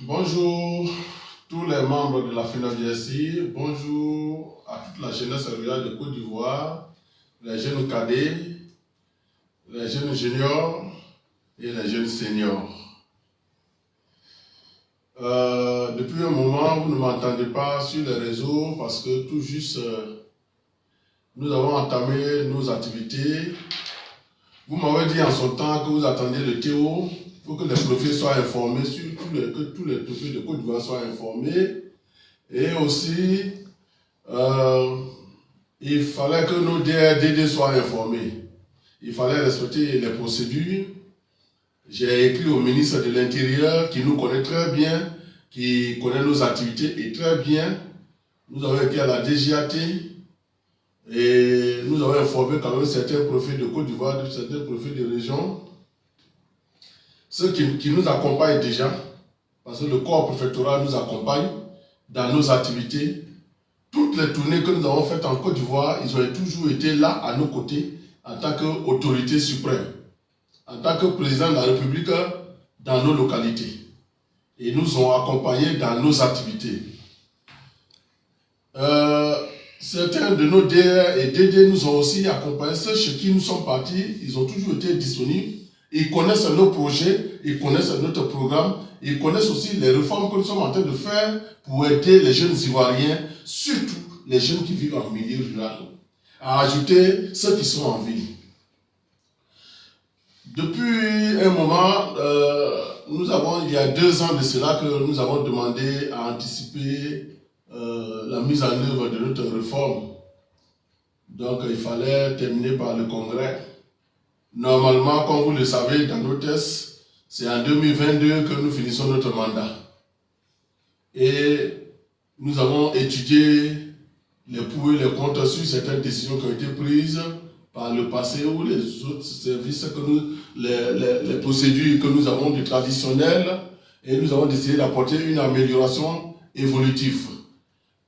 Bonjour tous les membres de la FENAVIACI, bonjour à toute la jeunesse rurale de Côte d'Ivoire, les jeunes cadets, les jeunes juniors et les jeunes seniors. Depuis un moment, vous ne m'entendez pas sur les réseaux parce que tout juste nous avons entamé nos activités. Vous m'avez dit en son temps que vous attendiez le Théo pour que les préfets soient informés, que tous les préfets de Côte d'Ivoire soient informés. Et aussi, il fallait que nos DRDD soient informés. Il fallait respecter les procédures. J'ai écrit au ministre de l'Intérieur qui nous connaît très bien, qui connaît nos activités et très bien. Nous avons écrit à la DGAT et nous avons informé quand même certains préfets de Côte d'Ivoire, certains préfets de région, ceux qui nous accompagnent déjà, parce que le corps préfectoral nous accompagne dans nos activités. Toutes les tournées que nous avons faites en Côte d'Ivoire, ils ont toujours été là à nos côtés en tant qu'autorité suprême, en tant que président de la République dans nos localités. Et nous ont accompagnés dans nos activités. Certains de nos DR et DD nous ont aussi accompagnés. Ceux chez qui nous sommes partis, ils ont toujours été disponibles. Ils connaissent nos projets, ils connaissent notre programme, ils connaissent aussi les réformes que nous sommes en train de faire pour aider les jeunes Ivoiriens, surtout les jeunes qui vivent en milieu rural, à ajouter ceux qui sont en ville. Depuis un moment, il y a 2 ans de cela que nous avons demandé à anticiper la mise en œuvre de notre réforme. Donc il fallait terminer par le congrès. Normalement, comme vous le savez, dans nos tests, c'est en 2022 que nous finissons notre mandat. Et nous avons étudié les pour et les contre sur certaines décisions qui ont été prises par le passé ou les autres services, les procédures que nous avons du traditionnel, et nous avons décidé d'apporter une amélioration évolutive.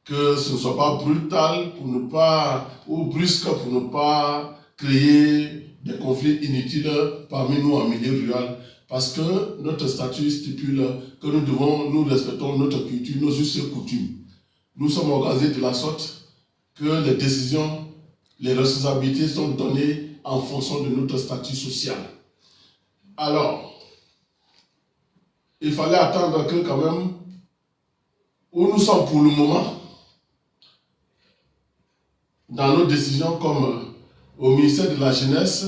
Que ce ne soit pas brutal ou brusque pour ne pas créer des conflits inutiles parmi nous en milieu rural. Parce que notre statut stipule que nous respectons notre culture, nos us et coutumes. Nous sommes organisés de la sorte que les décisions, les responsabilités sont données en fonction de notre statut social. Alors, il fallait attendre que quand même, où nous sommes pour le moment, dans nos décisions comme au ministère de la Jeunesse,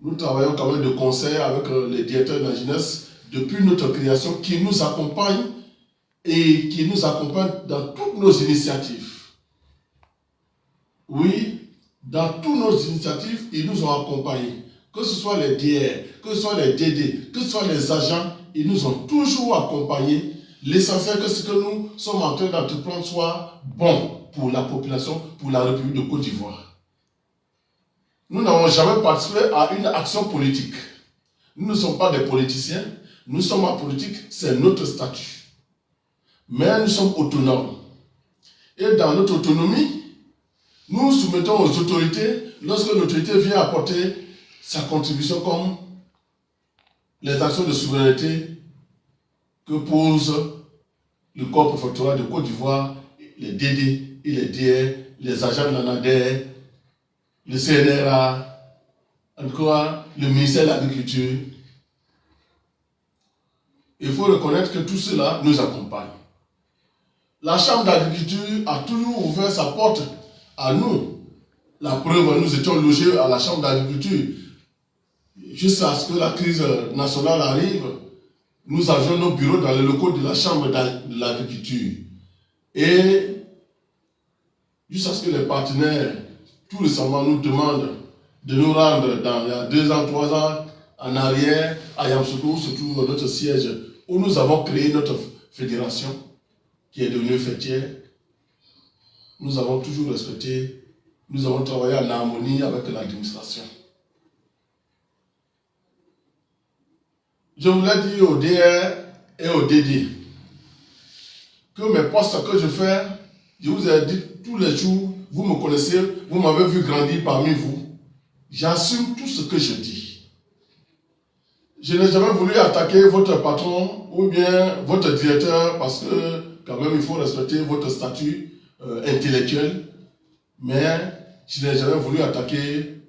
nous travaillons quand même de concert avec les directeurs de la jeunesse depuis notre création qui nous accompagnent et qui nous accompagnent dans toutes nos initiatives. Oui, dans toutes nos initiatives, ils nous ont accompagnés. Que ce soit les DR, que ce soit les DD, que ce soit les agents, ils nous ont toujours accompagnés. L'essentiel que ce que nous sommes en train d'entreprendre soit bon pour la population, pour la République de Côte d'Ivoire. Nous n'avons jamais participé à une action politique. Nous ne sommes pas des politiciens. Nous sommes en politique, c'est notre statut. Mais nous sommes autonomes. Et dans notre autonomie, nous soumettons aux autorités, lorsque l'autorité vient apporter sa contribution comme les actions de souveraineté que pose le corps préfectoral de Côte d'Ivoire, les DD et les DR, les agents de l'ANADER, le CNRA, en tout cas le ministère de l'Agriculture. Il faut reconnaître que tout cela nous accompagne. La Chambre d'agriculture a toujours ouvert sa porte à nous. La preuve, nous étions logés à la Chambre d'agriculture. Jusqu'à ce que la crise nationale arrive, nous avions nos bureaux dans les locaux de la Chambre de l'agriculture. Et jusqu'à ce que les partenaires, tout récemment, nous demandent de nous rendre il y a 2 ans, 3 ans en arrière, à Yamoussoukro, où se trouve notre siège, où nous avons créé notre fédération, qui est devenue fêtière. Nous avons toujours respecté, nous avons travaillé en harmonie avec l'administration. Je voulais dire au DR et au DD que mes postes que je fais, je vous ai dit tous les jours, vous me connaissez, vous m'avez vu grandir parmi vous. J'assume tout ce que je dis. je n'ai jamais voulu attaquer votre patron ou bien votre directeur parce que quand même il faut respecter votre statut intellectuel, mais je n'ai jamais voulu attaquer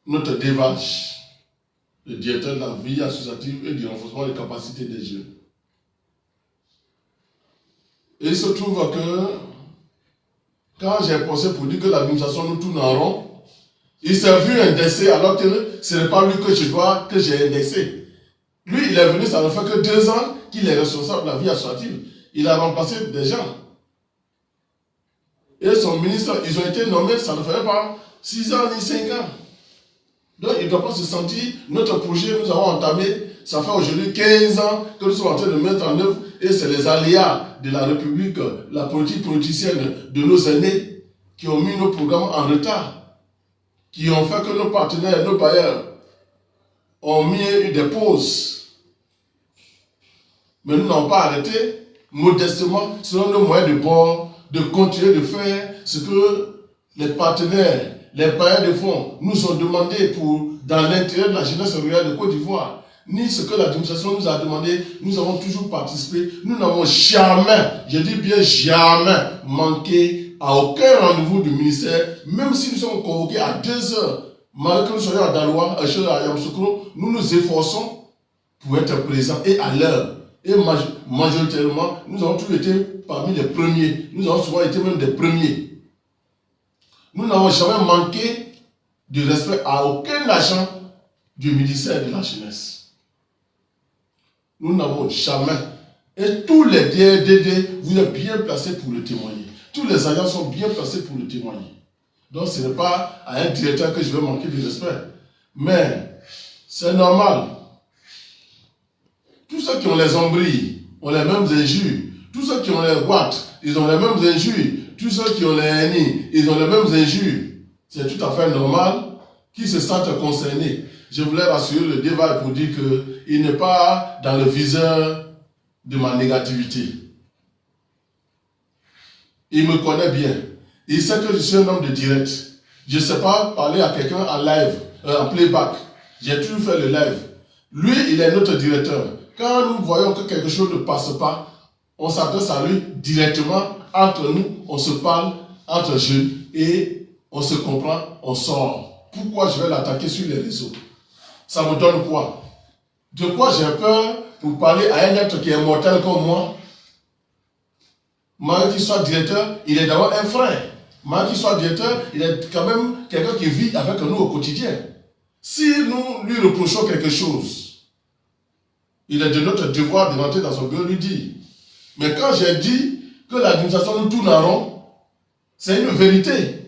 notre DVH, le directeur de la vie associative et du renforcement des capacités des jeunes. Et il se trouve que quand j'ai pensé pour dire que l'administration nous tourne en rond, il s'est vu indexé alors que ce n'est pas lui que j'ai indexé. Lui, il est venu, ça ne fait que 2 ans qu'il est responsable de la vie associative. Il a remplacé des gens. Et son ministre, ils ont été nommés, ça ne fait pas 6 ans ni 5 ans. Donc, il ne doit pas se sentir, notre projet, nous avons entamé, ça fait aujourd'hui 15 ans que nous sommes en train de mettre en œuvre, et c'est les aléas de la République, la politique politicienne de nos aînés, qui ont mis nos programmes en retard, qui ont fait que nos partenaires, nos bailleurs, ont mis des pauses. Mais nous n'avons pas arrêté, modestement, selon nos moyens de bord, de continuer de faire ce que les partenaires, les bailleurs de fonds nous ont demandé dans l'intérêt de la jeunesse rurale de Côte d'Ivoire, ni ce que l'administration nous a demandé, nous avons toujours participé. Nous n'avons jamais, je dis bien jamais, manqué à aucun rendez-vous du ministère, même si nous sommes convoqués à 2 heures, malgré que nous soyons à Daloa, à Yamoussoukro, nous nous efforçons pour être présents et à l'heure. Et majoritairement, nous avons toujours été parmi les premiers. Nous avons souvent été même des premiers. Nous n'avons jamais manqué de respect à aucun agent du ministère de la Jeunesse. Nous n'avons jamais. Et tous les DRDD, vous êtes bien placés pour le témoigner. Tous les agents sont bien placés pour le témoigner. Donc ce n'est pas à un directeur que je vais manquer de respect. Mais c'est normal. Tous ceux qui ont les ombrilles ont les mêmes injures. Tous ceux qui ont les boîtes, ils ont les mêmes injures. Tous ceux qui ont les hennis, ils ont les mêmes injures. C'est tout à fait normal qu'ils se sentent concernés. Je voulais rassurer le débat pour dire qu'il n'est pas dans le viseur de ma négativité. Il me connaît bien. Il sait que je suis un homme de direct. Je ne sais pas parler à quelqu'un en live, en playback. J'ai toujours fait le live. Lui, il est notre directeur. Quand nous voyons que quelque chose ne passe pas, on s'adresse à lui directement. Entre nous, on se parle entre jeunes et on se comprend, on sort. Pourquoi je vais l'attaquer sur les réseaux? Ça me donne quoi? De quoi j'ai peur pour parler à un être qui est mortel comme moi? Malgré qu'il soit directeur, il est d'abord un frère. Malgré qu'il soit directeur, il est quand même quelqu'un qui vit avec nous au quotidien. Si nous lui reprochons quelque chose, il est de notre devoir de rentrer dans son bureau et lui dire. Mais quand j'ai dit que l'administration nous tourne en rond, c'est une vérité.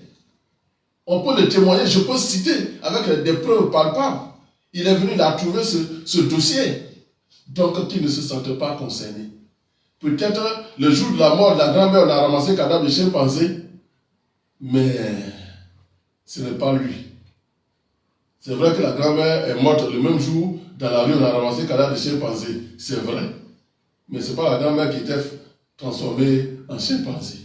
On peut le témoigner, je peux citer avec des preuves palpables. Il est venu, il a trouvé ce dossier. Donc, qu'il ne se sente pas concerné. Peut-être le jour de la mort de la grand-mère, on a ramassé le cadavre de chimpanzé, mais ce n'est pas lui. C'est vrai que la grand-mère est morte le même jour, dans la rue, on a ramassé le cadavre de chimpanzé. C'est vrai. Mais ce n'est pas la grand-mère qui était transformée en chimpanzé.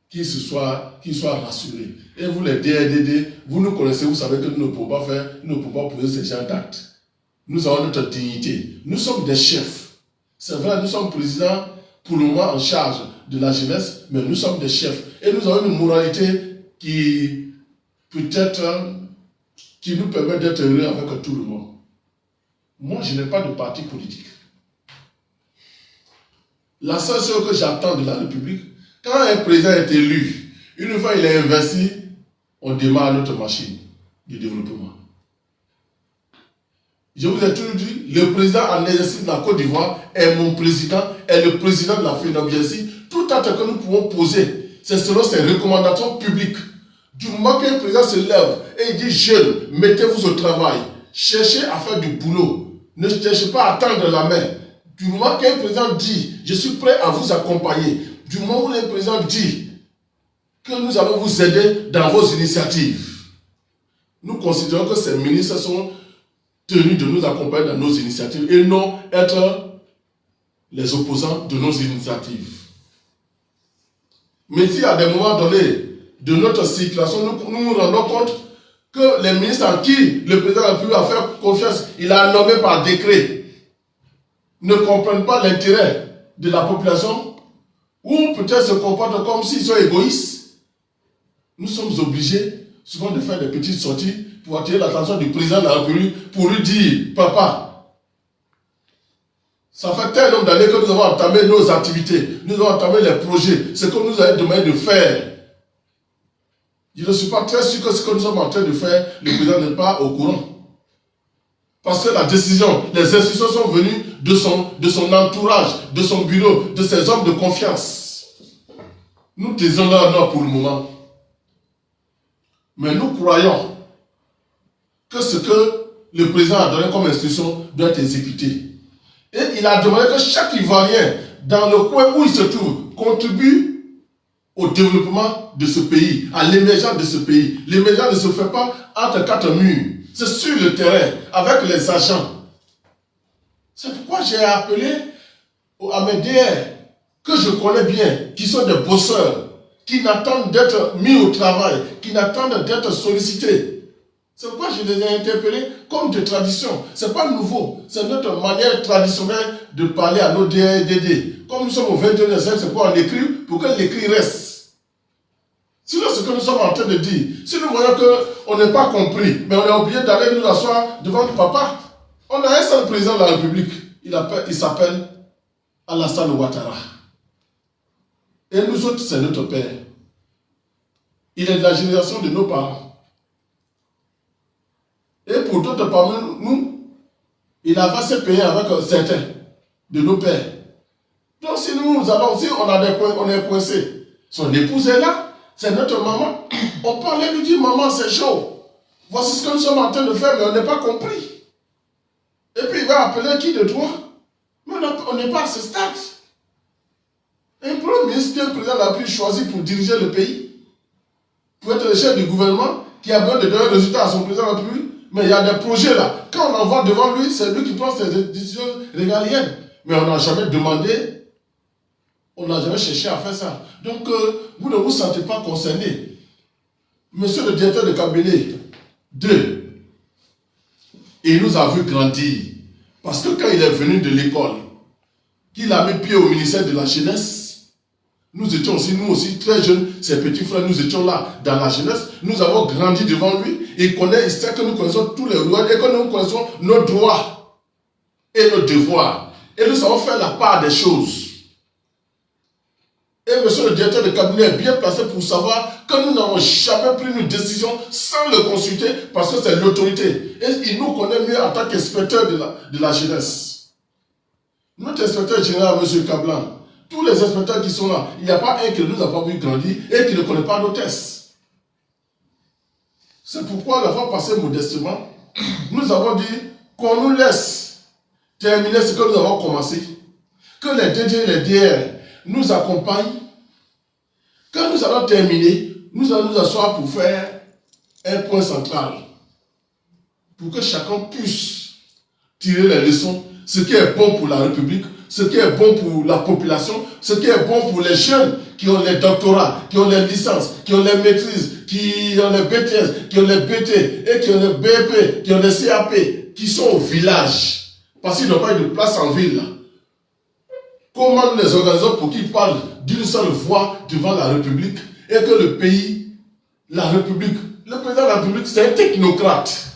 Qu'il soit rassuré. Et vous les DRDD, vous nous connaissez, vous savez que nous ne pouvons pas faire, nous ne pouvons pas poser ces gens d'actes. Nous avons notre dignité. Nous sommes des chefs. C'est vrai, nous sommes présidents pour le moment en charge de la jeunesse, mais nous sommes des chefs. Et nous avons une moralité qui peut-être qui nous permet d'être heureux avec tout le monde. Moi, je n'ai pas de parti politique. La seule chose que j'attends de la République, quand un président est élu, une fois il est investi, on démarre notre machine de développement. Je vous ai toujours dit, le président en exercice de la Côte d'Ivoire est mon président, est le président de la FENABIACI. Tout acte que nous pouvons poser, c'est selon ses recommandations publiques. Du moment qu'un président se lève et il dit, jeunes, mettez-vous au travail, cherchez à faire du boulot, ne cherchez pas à tendre la main. Du moment qu'un président dit, je suis prêt à vous accompagner, du moment où un président dit que nous allons vous aider dans vos initiatives, nous considérons que ces ministres sont tenus de nous accompagner dans nos initiatives et non être les opposants de nos initiatives. Mais si à des moments donnés de notre circulation, nous nous rendons compte que les ministres en qui le président de la République a fait confiance, il a nommé par décret, ne comprennent pas l'intérêt de la population, ou peut-être se comportent comme s'ils sont égoïstes, nous sommes obligés souvent de faire des petites sorties pour attirer l'attention du président de la République, pour lui dire, papa, ça fait tel nombre d'années que nous avons entamé nos activités, nous avons entamé les projets, ce que nous avons demandé de faire. Je ne suis pas très sûr que ce que nous sommes en train de faire, le président n'est pas au courant. Parce que la décision, les instructions sont venues de son entourage, de son bureau, de ses hommes de confiance. Nous taisons leur nom pour le moment. Mais nous croyons que ce que le président a donné comme instruction doit être exécuté. Et il a demandé que chaque Ivoirien, dans le coin où il se trouve, contribue au développement de ce pays, à l'émergence de ce pays. L'émergence ne se fait pas entre quatre murs. C'est sur le terrain, avec les agents. C'est pourquoi j'ai appelé à mes DR, que je connais bien, qui sont des bosseurs, qui n'attendent d'être mis au travail, qui n'attendent d'être sollicités. C'est pourquoi je les ai interpellés comme de tradition. Ce n'est pas nouveau. C'est notre manière traditionnelle de parler à nos DR et DD. Comme nous sommes au 21e siècle, c'est pourquoi on écrit pour que l'écrit reste. Sinon, ce que nous sommes en train de dire, si nous voyons qu'on n'est pas compris, mais on est obligé d'aller nous asseoir devant le papa. On a un seul président de la République. Il s'appelle Alassane Ouattara. Et nous autres, c'est notre père. Il est de la génération de nos parents. Et pour d'autres parmi nous, il a versé payer avec certains de nos pères. Donc si nous allons, si on est coincé, son épouse est là, c'est notre maman. On parlait, lui dit, maman, c'est chaud. Voici ce que nous sommes en train de faire, mais on n'est pas compris. Et puis il va appeler qui de toi? Mais on n'est pas à ce stade. Un premier ministre, un président l'a pu choisir pour diriger le pays, pour être le chef du gouvernement, qui a besoin de donner un résultat à son président de la République. Mais il y a des projets là. Quand on en va devant lui, c'est lui qui prend ses décisions régaliennes. Mais on n'a jamais demandé, on n'a jamais cherché à faire ça. Donc, vous ne vous sentez pas concerné. Monsieur le directeur de cabinet, 2, il nous a vu grandir. Parce que quand il est venu de l'école, qu'il a mis pied au ministère de la jeunesse, nous étions aussi, nous aussi, très jeunes, ses petits frères, nous étions là, dans la jeunesse. Nous avons grandi devant lui. Il sait que nous connaissons tous les lois et que nous connaissons nos droits et nos devoirs. Et nous savons faire la part des choses. Et monsieur le directeur de cabinet est bien placé pour savoir que nous n'avons jamais pris une décision sans le consulter parce que c'est l'autorité. Et il nous connaît mieux en tant qu'inspecteur de la jeunesse. Notre inspecteur général, monsieur Kablan, tous les inspecteurs qui sont là, il n'y a pas un qui ne nous a pas vu grandir et qui ne connaît pas nos tests. C'est pourquoi la fois passée modestement, nous avons dit qu'on nous laisse terminer ce que nous avons commencé. Que les DG et les DR nous accompagnent. Quand nous allons terminer, nous allons nous asseoir pour faire un point central. Pour que chacun puisse tirer les leçons, ce qui est bon pour la République, ce qui est bon pour la population, ce qui est bon pour les jeunes qui ont les doctorats, qui ont les licences, qui ont les maîtrises, qui ont les BTS, qui ont les BT, et qui ont les BP, qui ont les CAP, qui sont au village. Parce qu'ils n'ont pas eu de place en ville. Comment nous les organisons pour qu'ils parlent d'une seule voix devant la République et que le pays, la République, le président de la République, c'est un technocrate.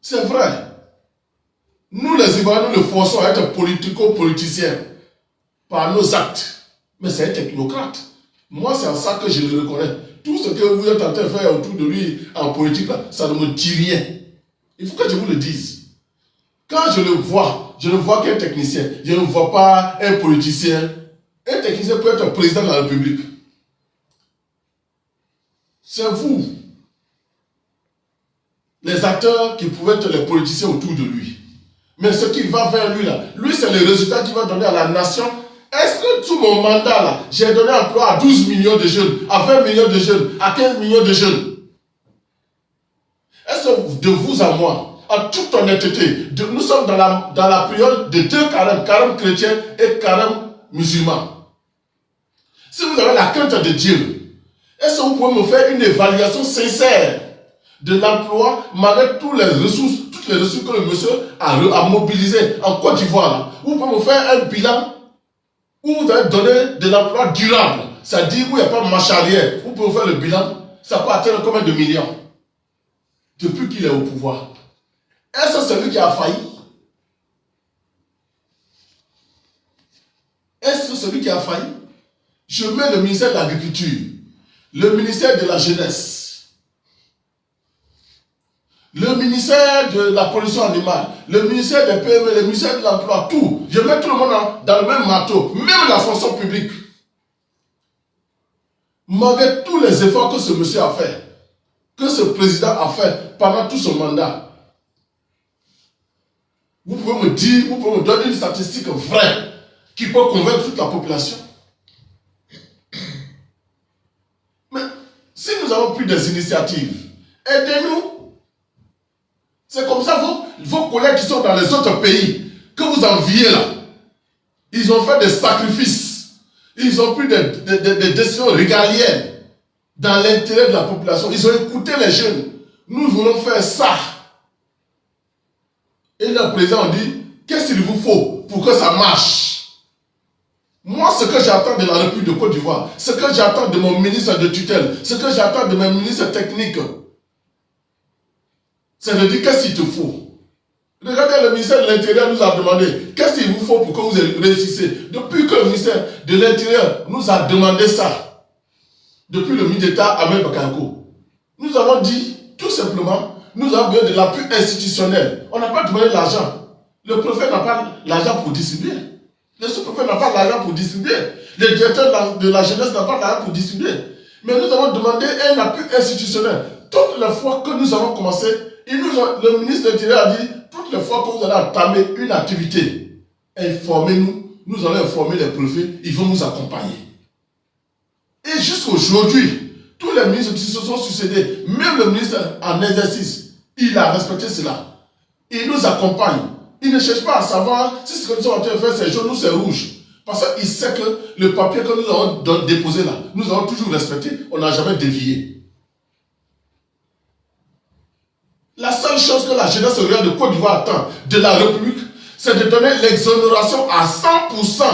C'est vrai. Nous les Ivoiriens, nous le forçons à être politico-politiciens par nos actes. Mais c'est un technocrate. Moi, c'est en ça que je le reconnais. Tout ce que vous êtes en train de faire autour de lui en politique, là, ça ne me dit rien. Il faut que je vous le dise. Quand je le vois, je ne vois qu'un technicien. Je ne vois pas un politicien. Un technicien peut être président de la République. C'est vous, les acteurs qui pouvaient être les politiciens autour de lui. Mais ce qui va vers lui, là, lui, c'est le résultat qu'il va donner à la nation. Est-ce que sous mon mandat, là, j'ai donné emploi à 12 millions de jeunes, à 20 millions de jeunes, à 15 millions de jeunes? Est-ce que de vous à moi, en toute honnêteté, nous sommes dans la période de 2 carèmes, carême chrétien et carême musulman. Si vous avez la crainte de Dieu, est-ce que vous pouvez me faire une évaluation sincère de l'emploi, malgré toutes les ressources que le monsieur a mobilisées en Côte d'Ivoire. Vous pouvez me faire un bilan où vous avez donné de l'emploi durable, c'est-à-dire où il n'y a pas de marche arrière. Vous pouvez faire le bilan, ça peut atteindre combien de millions depuis qu'il est au pouvoir. Est-ce que c'est lui qui a failli? Est-ce que c'est lui qui a failli? Je mets le ministère de l'Agriculture, le ministère de la Jeunesse, le ministère de la Pollution animale, le ministère des PME, le ministère de l'Emploi, tout. Je mets tout le monde dans le même marteau, même la fonction publique. Malgré tous les efforts que ce monsieur a fait, que ce président a fait pendant tout son mandat, vous pouvez me dire, vous pouvez me donner une statistique vraie qui peut convaincre toute la population. Mais si nous avons pris des initiatives, aidez-nous. C'est comme ça, vos collègues qui sont dans les autres pays, que vous enviez là, ils ont fait des sacrifices, ils ont pris des décisions régaliennes dans l'intérêt de la population. Ils ont écouté les jeunes. Nous voulons faire ça. Et le président dit, qu'est-ce qu'il vous faut pour que ça marche? Moi, ce que j'attends de la République de Côte d'Ivoire, ce que j'attends de mon ministre de tutelle, ce que j'attends de mes ministres techniques, c'est de dire qu'est-ce qu'il te faut. Regardez, le ministère de l'Intérieur nous a demandé qu'est-ce qu'il vous faut pour que vous réussissiez. Depuis que le ministère de l'Intérieur nous a demandé ça, depuis le ministre d'État Ahmed Bakayoko, nous avons dit tout simplement, nous avons besoin de l'appui institutionnel. On n'a pas demandé l'argent. Le préfet n'a pas l'argent pour distribuer. Le sous-préfet n'a pas l'argent pour distribuer. Le directeur de la jeunesse n'a pas l'argent pour distribuer. Mais nous avons demandé un appui institutionnel. Toutes les fois que nous avons commencé, le ministre de l'Intérieur a dit, toutes les fois que vous allez entamer une activité, informez-nous, nous allons informer les préfets, ils vont nous accompagner. Et jusqu'aujourd'hui, tous les ministres qui se sont succédés, même le ministre en exercice, il a respecté cela. Il nous accompagne. Il ne cherche pas à savoir si ce que nous sommes en train de faire, c'est jaune ou c'est rouge. Parce qu'il sait que le papier que nous avons déposé là, nous avons toujours respecté, on n'a jamais dévié. La seule chose que la jeunesse de Côte d'Ivoire attend de la République, c'est de donner l'exonération à 100%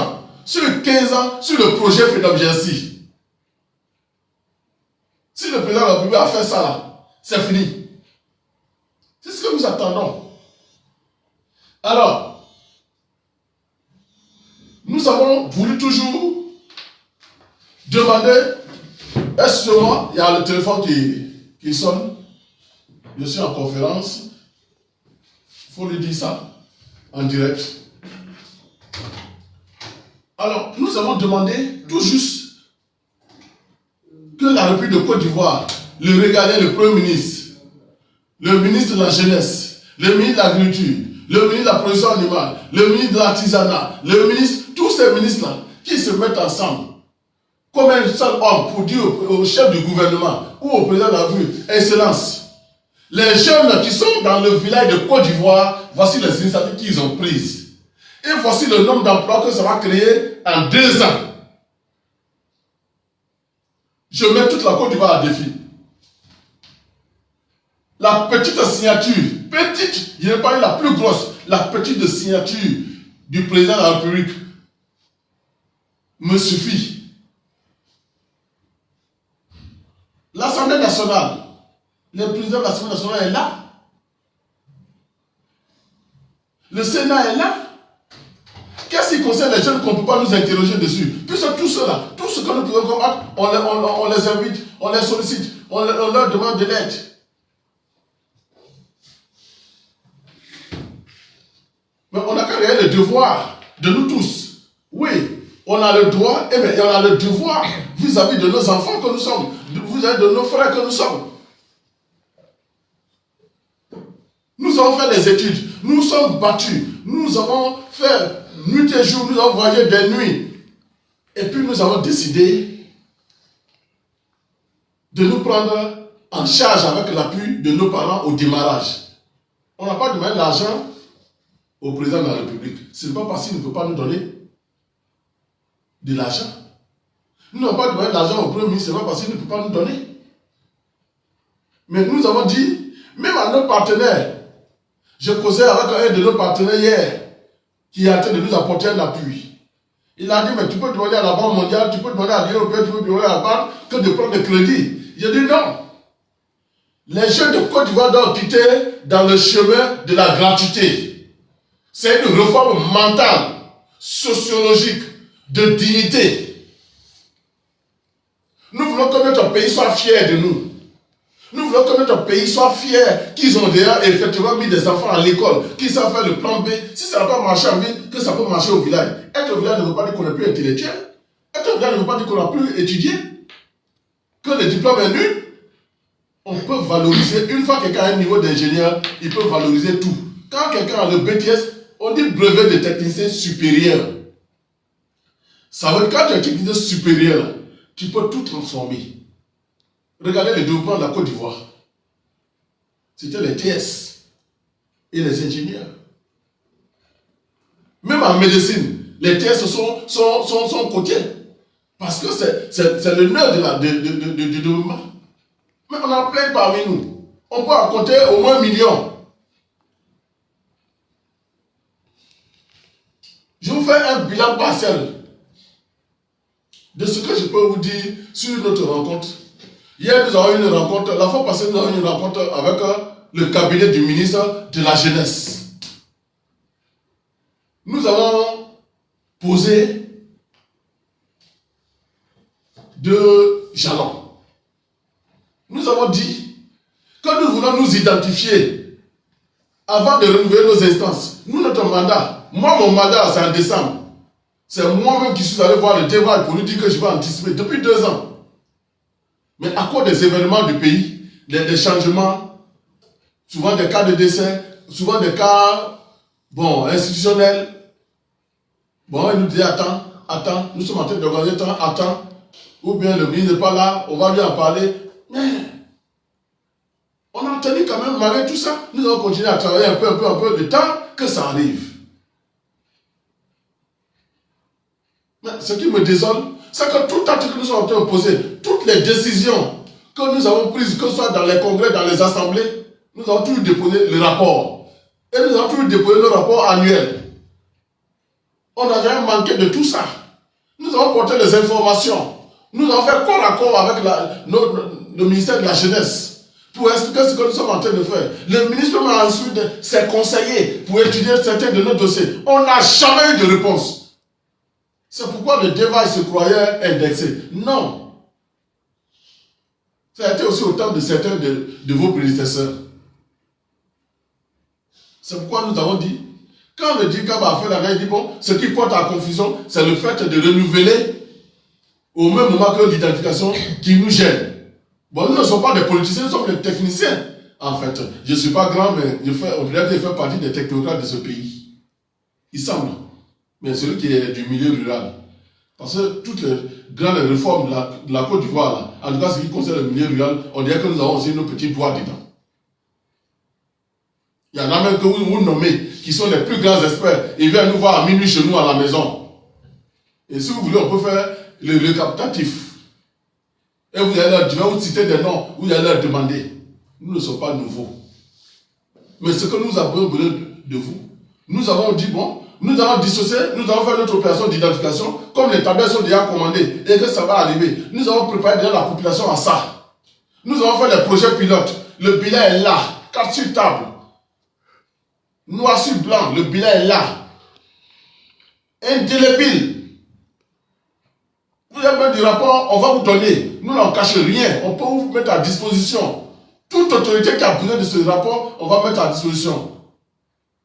sur 15 ans sur le projet FEDOP-GERCI. Si le président de la République a fait ça là, c'est fini. C'est ce que nous attendons. Alors, nous avons voulu toujours demander, est-ce que moi, il y a le téléphone qui sonne, je suis en conférence, il faut lui dire ça, en direct. Alors, nous avons demandé tout juste que la République de Côte d'Ivoire, le régalien, le Premier ministre, le ministre de la Jeunesse, le ministre de l'Agriculture, le ministre de la Production animale, le ministre de l'Artisanat, le ministre, tous ces ministres-là, qui se mettent ensemble, comme un seul homme, pour dire au chef du gouvernement ou au président de la République, Excellence, les jeunes qui sont dans le village de Côte d'Ivoire, voici les initiatives qu'ils ont prises. Et voici le nombre d'emplois que ça va créer en 2 ans. Je mets toute la Côte d'Ivoire à défi. La petite signature, petite, il n'y a pas eu la plus grosse, la petite signature du président de la République me suffit. L'Assemblée nationale, le président de l'Assemblée nationale est là. Le Sénat est là. Qu'est-ce qui concerne les jeunes qu'on ne peut pas nous interroger dessus? Puisque tout cela, tout ce que nous pouvons combattre, on les invite, on les sollicite, on leur demande de l'aide. Mais on a quand même le devoir de nous tous. Oui, on a le droit, et bien, on a le devoir vis-à-vis de nos enfants que nous sommes, vis-à-vis de nos frères que nous sommes. Nous avons fait des études, nous sommes battus, nous avons fait nuit et jour, nous avons voyagé des nuits. Et puis nous avons décidé de nous prendre en charge avec l'appui de nos parents au démarrage. On n'a pas demandé l'argent au président de la République. Ce n'est pas parce qu'il ne peut pas nous donner de l'argent. Nous n'avons pas demandé l'argent au Premier ministre, ce n'est pas parce qu'il ne peut pas nous donner. Mais nous avons dit, Même à nos partenaires, je causais avec un de nos partenaires hier, qui est en train de nous apporter un appui. Il a dit, mais tu peux demander à la Banque mondiale, tu peux demander à l'Union européenne, tu peux demander à la banque que de prendre des crédits. J'ai dit non. Les jeunes de Côte d'Ivoire doivent quitter dans le chemin de la gratuité. C'est une réforme mentale, sociologique, de dignité. Nous voulons que notre pays soit fier de nous. Nous voulons que notre pays soit fier qu'ils ont déjà effectivement mis des enfants à l'école, qu'ils savent faire le plan B. Si ça n'a pas marché en ville, que ça peut marcher au village. Être au village ne veut pas dire qu'on n'est plus intellectuel. Être au village ne veut pas dire qu'on n'a plus étudié. Que le diplôme est nul. On peut valoriser, une fois que quelqu'un a un niveau d'ingénieur, il peut valoriser tout. Quand quelqu'un a le BTS, on dit brevet de technicien supérieur. Ça veut dire que quand tu es technicien supérieur, tu peux tout transformer. Regardez le développement de la Côte d'Ivoire. C'était les TS et les ingénieurs. Même en médecine, les TS sont cotés. Parce que c'est le nœud du développement. Mais on en a plein parmi nous. On peut en compter au moins 1 million. Je vous fais un bilan partiel de ce que je peux vous dire sur notre rencontre. Hier, nous avons eu une rencontre, la fois passée, nous avons eu une rencontre avec le cabinet du ministre de la Jeunesse. Nous avons posé 2 jalons. Nous avons dit que nous voulons nous identifier avant de renouveler nos instances. Nous, notre mandat, moi, mon mandat, c'est en décembre. C'est moi-même qui suis allé voir le débat pour lui dire que je vais anticiper depuis 2 ans. Mais à cause des événements du pays, des changements, souvent des cas de décès, souvent des cas institutionnels, il nous dit attends, nous sommes en train d'organiser, attends, ou bien le ministre n'est pas là, on va lui en parler. Mais on a tenu quand même, malgré tout ça, nous allons continuer à travailler un peu de temps que ça arrive. Mais ce qui me désole, c'est que tout acte que nous sommes en train de poser, toutes les décisions que nous avons prises, que ce soit dans les congrès, dans les assemblées, nous avons toujours déposé le rapport. Et nous avons toujours déposé le rapport annuel. On n'a jamais manqué de tout ça. Nous avons porté les informations. Nous avons fait corps à corps avec le ministère de la Jeunesse pour expliquer ce que nous sommes en train de faire. Le ministre m'a ensuite ses conseillers pour étudier certains de nos dossiers. On n'a jamais eu de réponse. C'est pourquoi le débat se croyait indexé. Non. Ça a été aussi au temps de certains de vos prédécesseurs. C'est pourquoi nous avons dit, quand le DICAB a fait la règle, il dit bon, ce qui porte à confusion, c'est le fait de renouveler au même moment que l'identification qui nous gêne. Bon, nous ne sommes pas des politiciens, nous sommes des techniciens. En fait, je ne suis pas grand, mais on peut faire partie des technocrates de ce pays. Il semble. Mais celui qui est du milieu rural. Parce que toutes les grandes réformes de la Côte d'Ivoire, en tout cas ce qui concerne le milieu rural, on dirait que nous avons aussi nos petits doigts dedans. Il y en a même que vous nommez, qui sont les plus grands experts. Ils viennent nous voir à minuit chez nous à la maison. Et si vous voulez, on peut faire le captatif. Et vous allez je vais vous citer des noms, vous allez leur demander. Nous ne sommes pas nouveaux. Mais ce que nous avons besoin de vous, nous avons dit, bon, nous allons dissocier, nous allons faire notre opération d'identification, comme les tablettes sont déjà commandées, et que ça va arriver. Nous avons préparé déjà la population à ça. Nous avons fait les projets pilotes. Le bilan est là, carte sur table. Noir sur blanc, le bilan est là. Indélébile. Vous avez besoin du rapport, on va vous donner. Nous n'en cachons rien. On peut vous mettre à disposition. Toute autorité qui a besoin de ce rapport, on va mettre à disposition.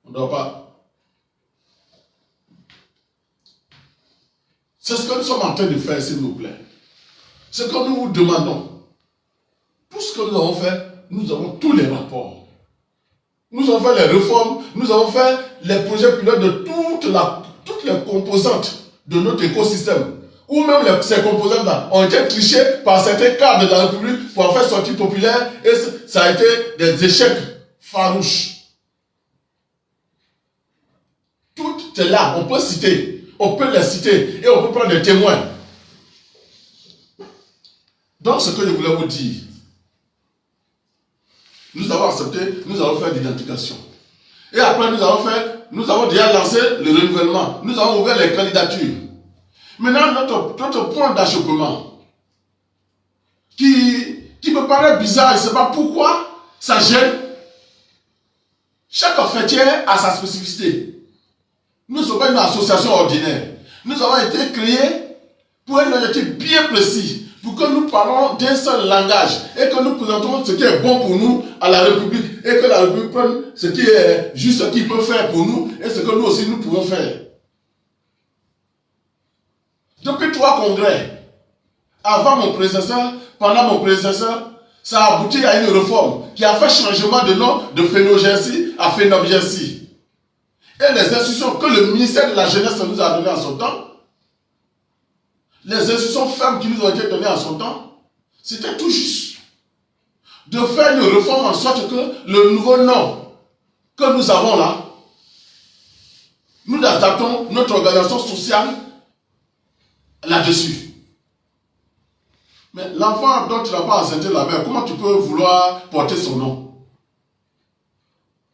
On ne doit pas. C'est ce que nous sommes en train de faire, s'il vous plaît. Ce que nous vous demandons. Tout ce que nous avons fait, nous avons tous les rapports. Nous avons fait les réformes, nous avons fait les projets pilotes de toutes les composantes de notre écosystème. Ou même ces composantes-là ont été trichées par certains cadres de la République pour en faire sortir populaire et ça a été des échecs farouches. Tout est là, on peut citer, on peut les citer et on peut prendre des témoins. Donc ce que je voulais vous dire, Nous avons accepté, nous avons fait l'identification. Et après, nous avons déjà lancé le renouvellement. Nous avons ouvert les candidatures. Maintenant, notre point d'achoppement, qui me paraît bizarre, je ne sais pas pourquoi, ça gêne. Chaque fêtière a sa spécificité. Nous ne sommes pas une association ordinaire. Nous avons été créés pour un objectif bien précis, pour que nous parlons d'un seul langage et que nous présentons ce qui est bon pour nous à la République et que la République prenne ce qui est juste ce qu'il peut faire pour nous et ce que nous aussi nous pouvons faire. Depuis 3 congrès, avant mon prédécesseur, pendant mon prédécesseur, ça a abouti à une réforme qui a fait changement de nom de Phénogency à Phénobgency. Et les institutions que le ministère de la Jeunesse nous a données en son temps, les institutions fermes qui nous ont été données en son temps, c'était tout juste de faire une réforme en sorte que le nouveau nom que nous avons là, nous adaptons notre organisation sociale là-dessus. Mais l'enfant dont tu n'as pas enceinté la mère, comment tu peux vouloir porter son nom?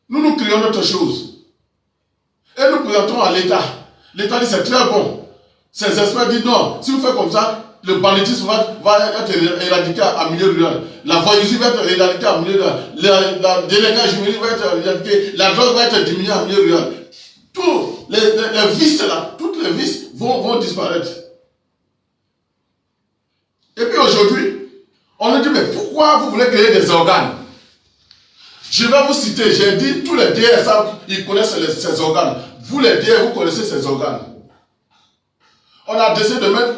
Nous créons notre chose. Et nous présentons à l'État. L'État dit c'est très bon. Ces experts disent non, si vous faites comme ça, le banditisme va être éradiqué en milieu rural. La voyousie va être éradiquée en milieu rural. La délinquance juvénile va être éradiquée. La drogue va être diminuée en milieu rural. Tous les vices là, toutes les vices vont disparaître. Et puis aujourd'hui, on nous dit mais pourquoi vous voulez créer des organes? Je vais vous citer, j'ai dit tous les DSA, ils connaissent ces organes. Vous les DR, vous connaissez ces organes. On a décidé de mettre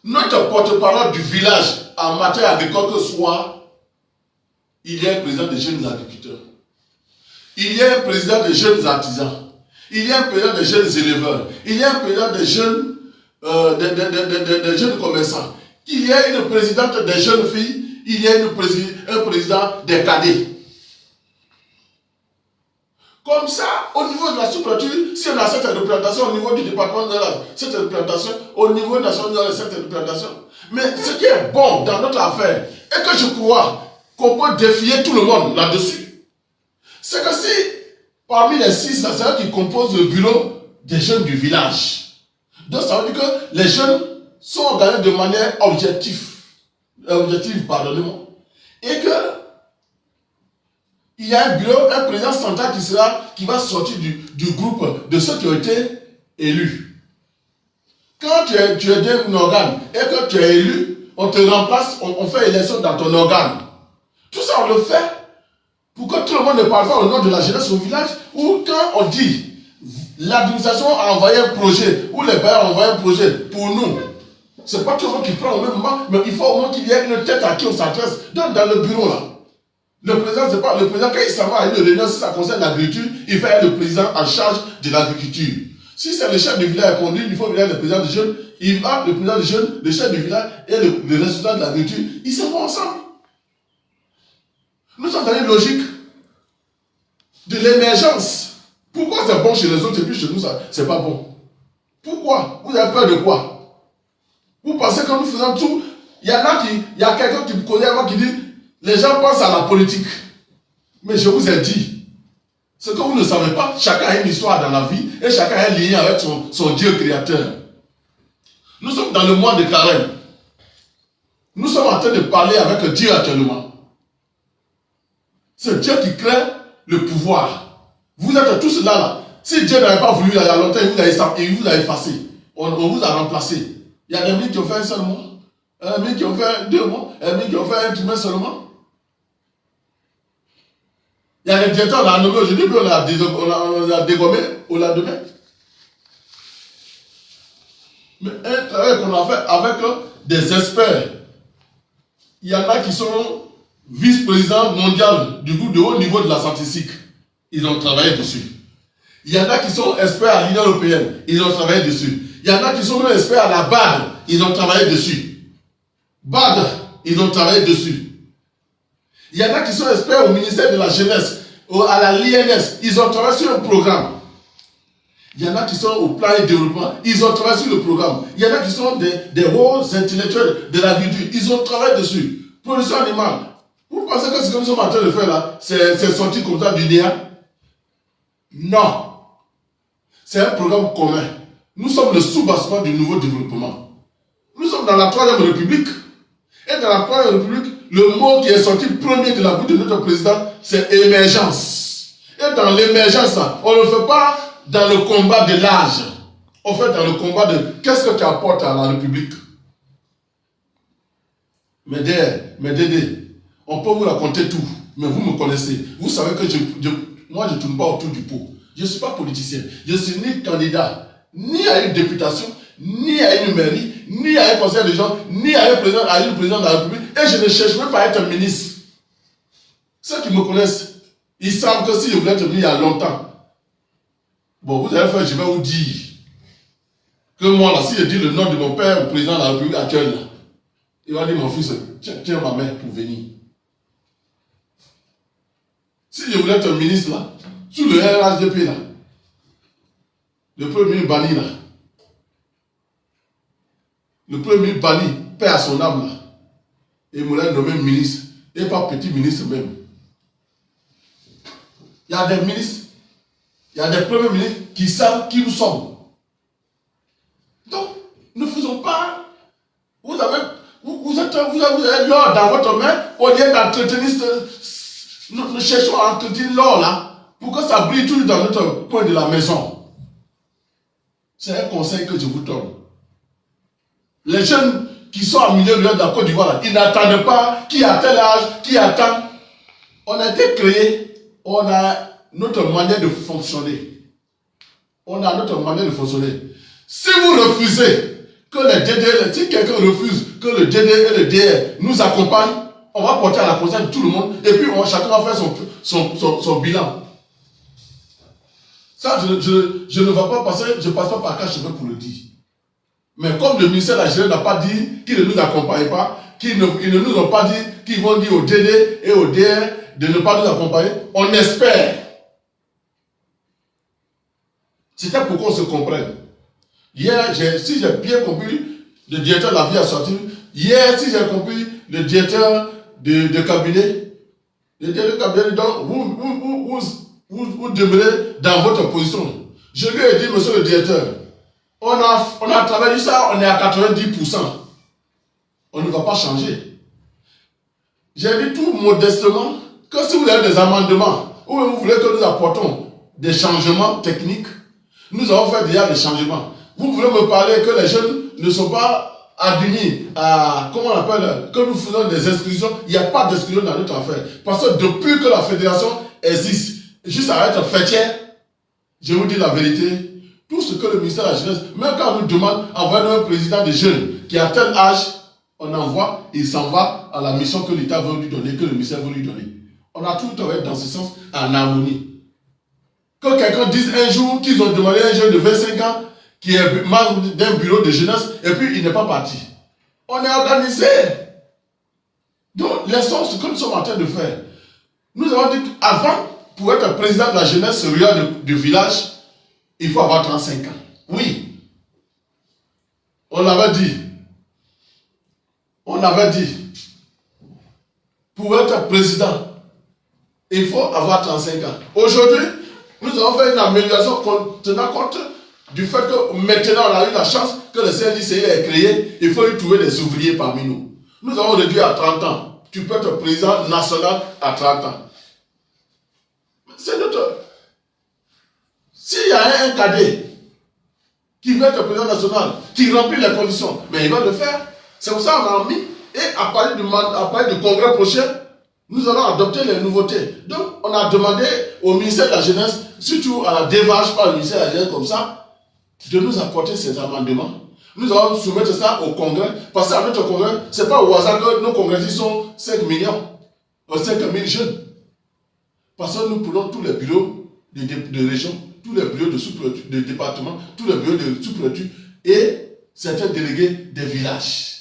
notre porte-parole du village en matière agricole que soit, il y a un président des jeunes agriculteurs, il y a un président des jeunes artisans, il y a un président des jeunes éleveurs, il y a un président des jeunes, des jeunes commerçants, il y a une présidente des jeunes filles, il y a un président des cadets. Comme ça, au niveau de la sous-préfecture, si on a cette représentation au niveau du département de cette représentation, au niveau national de cette représentation. Mais ce qui est bon dans notre affaire, et que je crois qu'on peut défier tout le monde là-dessus, c'est que si, parmi les 6 assesseurs qui composent le bureau des jeunes du village, donc ça veut dire que les jeunes sont organisés de manière objective, pardonnez-moi, et que il y a un bureau, un président central qui va sortir du groupe de ceux qui ont été élus. Quand tu es un organe et que tu es élu, on te remplace, on fait élection dans ton organe. Tout ça, on le fait pour que tout le monde ne parle pas au nom de la jeunesse au village, ou quand on dit l'administration a envoyé un projet, ou les bailleurs ont envoyé un projet pour nous. Ce n'est pas tout le monde qui prend au même moment, mais il faut au moins qu'il y ait une tête à qui on s'adresse dans le bureau là. Le président, c'est pas le président, quand il s'en va à une réunion, si ça concerne l'agriculture, il fait le président en charge de l'agriculture. Si c'est le chef du village conduit, il faut venir le président du jeune, il va, le président du jeune, le chef du village et le résultat de l'agriculture, ils se vont ensemble. Nous sommes dans une logique de l'émergence. Pourquoi c'est bon chez les autres et puis chez nous, c'est pas bon? Pourquoi? Vous avez peur de quoi? Vous pensez que nous faisons tout? Il y a quelqu'un qui me connaît avant qui dit les gens pensent à la politique. Mais je vous ai dit, ce que vous ne savez pas, chacun a une histoire dans la vie et chacun est lié avec son Dieu créateur. Nous sommes dans le mois de carême. Nous sommes en train de parler avec Dieu actuellement. C'est Dieu qui crée le pouvoir. Vous êtes tous là. Si Dieu n'avait pas voulu il y a longtemps, il vous a effacé. On vous a remplacé. Il y a des milliers qui ont fait un seul mois. Un millier qui ont fait 2 mois. Un millier qui ont fait un trimestre seulement. Il y a des directeurs, on a nommé aujourd'hui, puis on a dégommé au lendemain. Mais un travail qu'on a fait avec des experts. Il y en a qui sont vice-présidents mondiaux du groupe de haut niveau de la statistique. Ils ont travaillé dessus. Il y en a qui sont experts à l'Union européenne. Ils ont travaillé dessus. Il y en a qui sont experts à la BAD. Ils ont travaillé dessus. BAD, ils ont travaillé dessus. Il y en a qui sont experts au ministère de la Jeunesse, à la l'INS, ils ont travaillé sur un programme. Il y en a qui sont au plan de développement, ils ont travaillé sur le programme. Il y en a qui sont des hauts intellectuels de l'agriculture, ils ont travaillé dessus. Production animale, Vous pensez que ce que nous sommes en train de faire là, c'est sorti comme ça du néant? Non. C'est un programme commun. Nous sommes le sous-bassement du nouveau développement. Nous sommes dans la Troisième République. Et dans la Troisième République, le mot qui est sorti premier de la bouche de notre président, c'est émergence. Et dans l'émergence, on ne le fait pas dans le combat de l'âge. On fait dans le combat de qu'est-ce que tu apportes à la République. Mais Dédé, on peut vous raconter tout, mais vous me connaissez. Vous savez que moi, je ne tourne pas autour du pot. Je ne suis pas politicien. Je ne suis ni candidat, ni à une députation, ni à une mairie, ni à un conseil de gens, ni à une présidente de la République. Et je ne cherche même pas à être un ministre. Ceux qui me connaissent, ils savent que si je voulais être ministre il y a longtemps, bon, vous allez faire, je vais vous dire que moi, là, si je dis le nom de mon père au président de la République actuelle, là, il va dire, mon fils, tiens ma mère pour venir. Si je voulais être un ministre, là, sous le RHDP, là, le premier banni, là, le premier banni, paix à son âme, là, et me l'a nommé ministre, et pas petit ministre même. Il y a des ministres, il y a des premiers ministres qui savent qui nous sommes. Donc, ne faisons pas. Vous avez l'or dans votre main, au lieu d'entretenir, nous cherchons à entretenir l'or là, pour que ça brille toujours dans notre coin de la maison. C'est un conseil que je vous donne. Les jeunes qui sont en milieu rural de la Côte d'Ivoire, ils n'attendent pas qui a tel âge, qui attend. On a été créé, on a notre manière de fonctionner. On a notre manière de fonctionner. Si vous refusez que les DD, si quelqu'un refuse que le DD et le DR nous accompagnent, on va porter à la conscience de tout le monde et puis chacun va faire son bilan. Ça, je ne vais pas passer, je ne passe pas par 4 cheveux pour le dire. Mais comme le ministère de la Jeunesse n'a pas dit qu'il ne nous accompagne pas, ils ne nous ont pas dit qu'ils vont dire au DD et au DR de ne pas nous accompagner, on espère. C'était pour qu'on se comprenne. Hier, si j'ai bien compris, le directeur de la vie a sorti. Hier, si j'ai compris, le directeur de cabinet, le directeur de cabinet, donc, vous demeurez dans votre position. Je lui ai dit, monsieur le directeur, on a travaillé ça, on est à 90%. On ne va pas changer. J'ai dit tout modestement que si vous avez des amendements, ou vous voulez que nous apportons des changements techniques, nous avons fait déjà des changements. Vous voulez me parler que les jeunes ne sont pas admis à, comment on appelle, que nous faisons des inscriptions. Il n'y a pas d'inscription dans notre affaire. Parce que depuis que la fédération existe, juste à être fêtière, je vous dis la vérité, tout ce que le ministère de la Jeunesse, même quand on nous demande d'envoyer un président de jeunes qui a tel âge, on envoie, il s'en va à la mission que l'État veut lui donner, que le ministère veut lui donner. On a tout travaillé dans ce sens en harmonie. Que quelqu'un dise un jour qu'ils ont demandé à un jeune de 25 ans qui est membre d'un bureau de jeunesse et puis il n'est pas parti. On est organisé. Donc, laissons ce que nous sommes en train de faire. Nous avons dit qu'avant, pour être président de la jeunesse rurale du village, il faut avoir 35 ans. Oui. On l'avait dit. On avait dit. Pour être président, il faut avoir 35 ans. Aujourd'hui, nous avons fait une amélioration tenant compte du fait que maintenant on a eu la chance que le CNJCI est créé, il faut y trouver des ouvriers parmi nous. Nous avons réduit à 30 ans. Tu peux être président national à 30 ans. C'est notre... S'il y a un cadet qui veut être président national, qui remplit les conditions, mais il va le faire. C'est pour ça qu'on a mis, et à partir du congrès prochain, nous allons adopter les nouveautés. Donc, on a demandé au ministère de la Jeunesse, surtout à la démarche par le ministère de la Jeunesse comme ça, de nous apporter ces amendements. Nous allons soumettre ça au congrès, parce qu'à notre congrès, ce n'est pas au hasard que nos congrès sont 5 millions, 5 000 jeunes. Parce que nous prenons tous les bureaux de région, tous les bureaux de département, tous les bureaux de sous-préfecture et certains délégués des villages.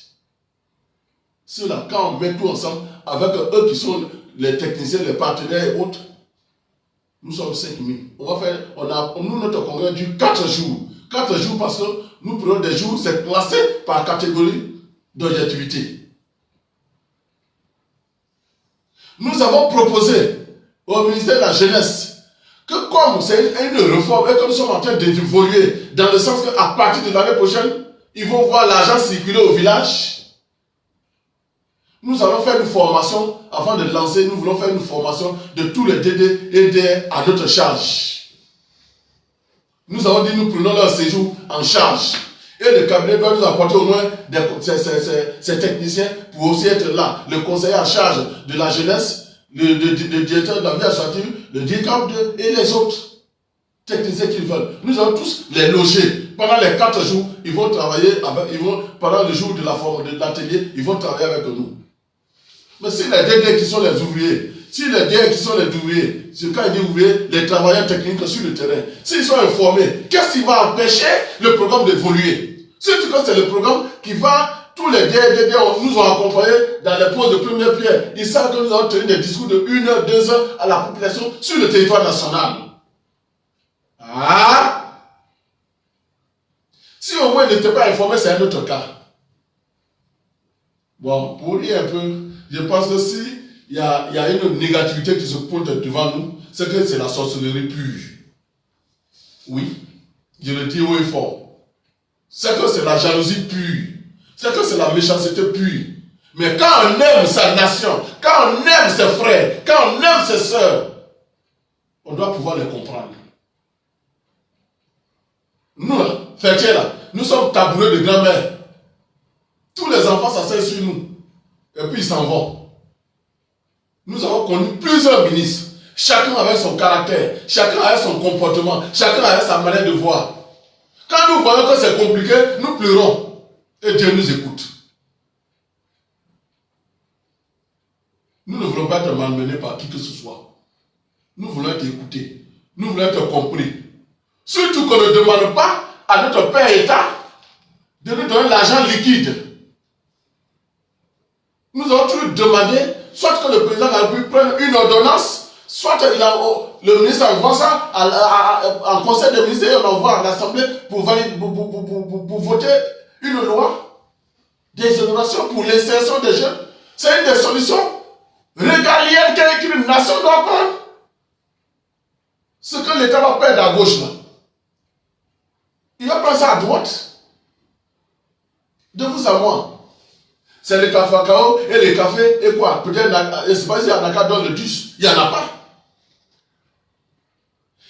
Ceux-là, quand on met tout ensemble, avec eux qui sont les techniciens, les partenaires et autres, nous sommes 5 000. Nous, notre congrès dure 4 jours. 4 jours parce que nous prenons des jours, c'est classé par catégorie d'objectivité. Nous avons proposé au ministère de la Jeunesse que comme c'est une réforme et que nous sommes en train d'évoluer dans le sens qu'à partir de l'année prochaine, ils vont voir l'argent circuler au village. Nous allons faire une formation, avant de lancer, nous voulons faire une formation de tous les DD et DR à notre charge. Nous avons dit nous prenons leur séjour en charge. Et le cabinet doit nous apporter au moins ces techniciens pour aussi être là. Le conseiller en charge de la jeunesse, le directeur de la vie associative, le directeur et les autres techniciens qu'ils veulent. Nous allons tous les loger. Pendant les 4 jours, ils vont travailler avec, pendant le jour de l'atelier, ils vont travailler avec nous. Mais si les DD qui sont les ouvriers, si les DD qui sont les ouvriers, c'est quand il dit ouvriers, les travailleurs techniques sur le terrain, s'ils sont informés, qu'est-ce qui va empêcher le programme d'évoluer? Surtout que c'est le programme qui va, tous les DD nous ont accompagnés dans les pauses de première pierre. Ils savent que nous allons tenir des discours de 1 heure, 2 heures à la population sur le territoire national. Ah! Si au moins ils n'étaient pas informés, c'est un autre cas. Bon, pour rire un peu, je pense que si il y a une négativité qui se pointe devant nous, c'est que c'est la sorcellerie pure. Oui, je le dis haut et fort. C'est que c'est la jalousie pure. C'est que c'est la méchanceté pure. Mais quand on aime sa nation, quand on aime ses frères, quand on aime ses sœurs, on doit pouvoir les comprendre. Nous, là, Fertier, là, nous sommes tabourés de grand-mère. Tous les enfants s'asseyent sur nous. Et puis ils s'en vont. Nous avons connu plusieurs ministres. Chacun avait son caractère. Chacun avait son comportement. Chacun avait sa manière de voir. Quand nous voyons que c'est compliqué, nous pleurons. Et Dieu nous écoute. Nous ne voulons pas être malmenés par qui que ce soit. Nous voulons être écoutés. Nous voulons être compris. Surtout qu'on ne demande pas à notre Père État de nous donner l'argent liquide. Nous avons toujours demandé, soit que le président de la République prenne une ordonnance, soit le ministre envoie ça en conseil des ministres et on envoie à l'Assemblée pour voter une loi d'exonération pour l'insertion des jeunes. C'est une des solutions régaliennes qu'une nation doit prendre. Ce que l'État va perdre à gauche là, il va prendre ça à droite. De vous à moi. C'est le café cacao et les cafés et quoi? Peut-être, je ne sais pas s'il y en a qu'à donner le DUS. Il n'y en a pas.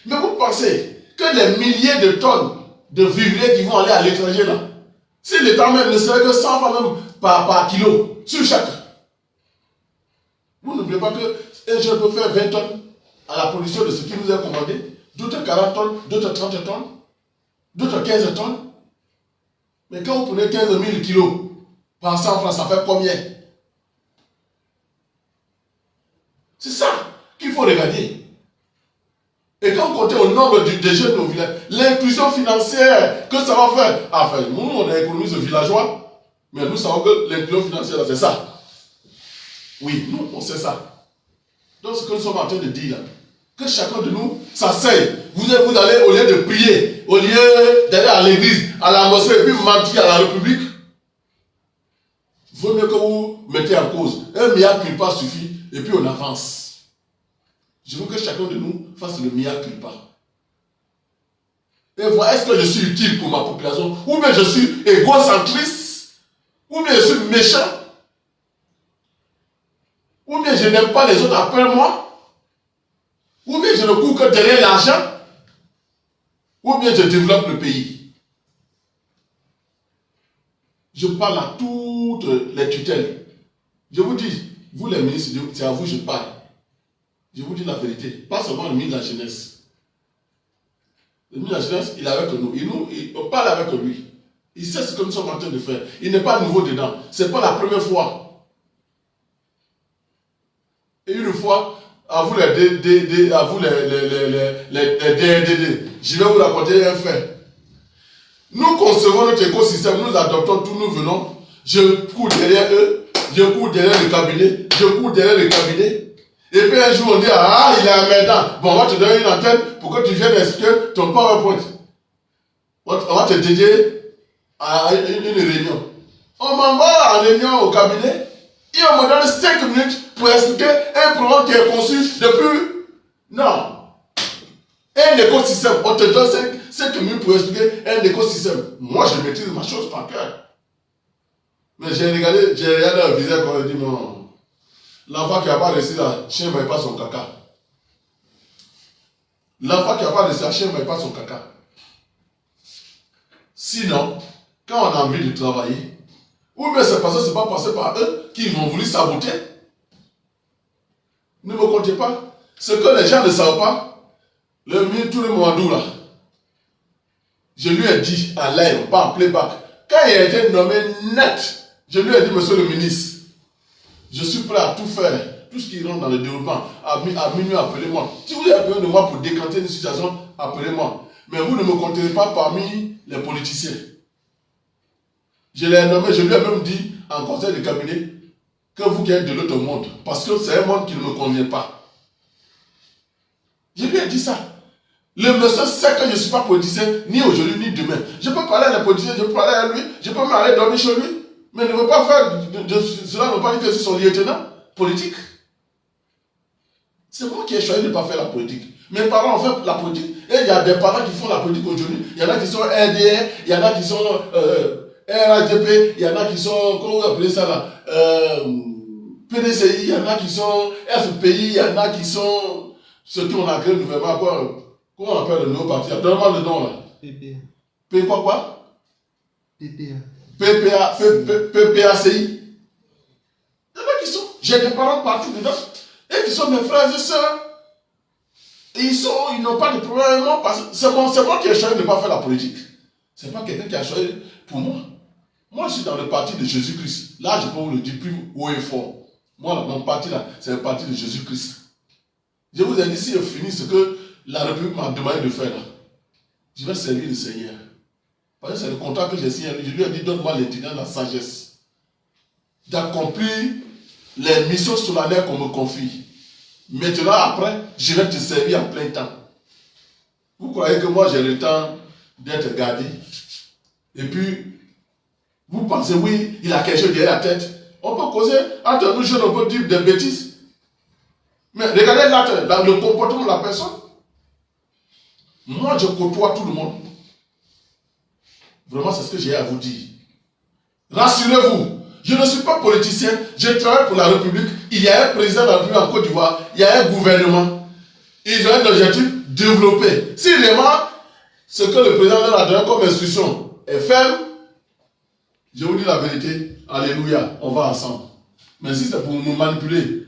Mais vous pensez que les milliers de tonnes de vivriers qui vont aller à l'étranger là, si l'État même ne serait que 100 fois même par kilo sur chaque. Vous n'oubliez pas qu'un jeune peut faire 20 tonnes à la production de ce qui nous est commandé, d'autres 40 tonnes, d'autres 30 tonnes, d'autres 15 tonnes. Mais quand vous prenez 15 000 kilos par 100 francs, ça fait combien? C'est ça qu'il faut regarder. Et quand on compte au nombre de jeunes au village, l'inclusion financière que ça va faire. Enfin, nous, on est économistes villageois, mais nous savons que l'inclusion financière, c'est ça. Oui, nous, on sait ça. Donc, ce que nous sommes en train de dire là, que chacun de nous s'asseye. Vous allez, au lieu de prier, au lieu d'aller à l'église, à la mosquée, et puis mentir à la République, vaut mieux que vous mettez en cause. 1 milliard culpa suffit, et puis on avance. Je veux que chacun de nous fasse le milliard culpa. Et voir, est-ce que je suis utile pour ma population, ou bien je suis égocentriste, ou bien je suis méchant, ou bien je n'aime pas les autres après moi, ou bien je ne cours que derrière l'argent, ou bien je développe le pays. Je parle à toutes les tutelles. Je vous dis, vous les ministres, c'est à vous que je parle. Je vous dis la vérité, pas seulement le ministre de la Jeunesse. Le ministre de la Jeunesse, il est avec nous. On parle avec lui. Il sait ce que nous sommes en train de faire. Il n'est pas nouveau dedans. Ce n'est pas la première fois. Et une fois, à vous les DDD, je vais vous raconter un fait. Nous concevons notre écosystème, nous adoptons tout, nous venons. Je cours derrière eux, je cours derrière le cabinet, je cours derrière le cabinet. Et puis un jour on dit, ah, il est emmerdant. Bon, on va te donner une antenne pour que tu viennes expliquer ton PowerPoint. On va te dédier à une réunion. On m'envoie en réunion au cabinet. Il va me donner 5 minutes pour expliquer un programme qui est conçu depuis... Non. Un écosystème. On te donne 5 minutes pour expliquer un écosystème. Moi, je maîtrise ma chose par cœur. Mais j'ai regardé un visage quand il dit non. L'enfant qui n'a pas réussi là, chien ne va pas son caca. L'enfant qui n'a pas réussi là, chien ne va pas son caca. Sinon, quand on a envie de travailler, ou bien c'est parce que ce n'est pas passé par eux qui vont voulu saboter. Ne me comptez pas. Ce que les gens ne savent pas, le ministre Mouadou là, je lui ai dit en live, pas en playback, quand il a été nommé net, je lui ai dit, monsieur le ministre, je suis prêt à tout faire, tout ce qui rentre dans le développement, à minuit, appelez-moi. Si vous avez besoin de moi pour décanter une situation, appelez-moi. Mais vous ne me compterez pas parmi les politiciens. Je l'ai nommé, je lui ai même dit en conseil de cabinet que vous qui êtes de l'autre monde, parce que c'est un monde qui ne me convient pas. Je lui ai dit ça. Le monsieur sait que je ne suis pas politicien, ni aujourd'hui, ni demain. Je peux parler à les politiciens, je peux parler à lui, je peux m'aller dormir chez lui, mais ne veut pas faire cela, ne veut pas dire que je suis son lieutenant politique. C'est moi qui ai choisi de ne pas faire la politique. Mes parents ont fait la politique, et il y a des parents qui font la politique aujourd'hui. Il y en a qui sont RDR, il y en a qui sont RADP, il y en a qui sont, comment vous appelez ça là, PDCI, il y en a qui sont FPI, il y en a qui sont ceux qui ont créé nouvellement quoi. Comment on appelle le nouveau parti? Donne-moi le nom là. PPA. P quoi? PPA. PPACI. Il y en a qui sont. J'ai des parents partout dedans. Et qui sont mes frères et sœurs. Et ils n'ont pas de problème. C'est moi qui ai choisi de ne pas faire la politique. C'est pas quelqu'un qui a choisi pour moi. Moi, je suis dans le parti de Jésus-Christ. Là, je peux vous le dire plus haut et fort. Moi, mon parti là, c'est le parti de Jésus-Christ. Je vous ai dit, si je finis ce que la République m'a demandé de faire là, je vais servir le Seigneur. Parce que c'est le contrat que j'ai signé. Je lui ai dit, donne-moi l'intelligence, la sagesse d'accomplir les missions solennelles qu'on me confie. Maintenant, après, je vais te servir en plein temps. Vous croyez que moi, j'ai le temps d'être gardé? Et puis, vous pensez, oui, il a quelque chose derrière la tête. On peut causer, entre nous jeunes, on peut dire des bêtises. Mais regardez là, dans le comportement de la personne. Moi, je côtoie tout le monde. Vraiment, c'est ce que j'ai à vous dire. Rassurez-vous, je ne suis pas politicien, je travaille pour la République. Il y a un président de la République en Côte d'Ivoire, il y a un gouvernement. Ils ont un objectif développé. Si vraiment ce que le président leur a donné comme instruction est ferme, je vous dis la vérité, alléluia, on va ensemble. Mais si c'est pour nous manipuler,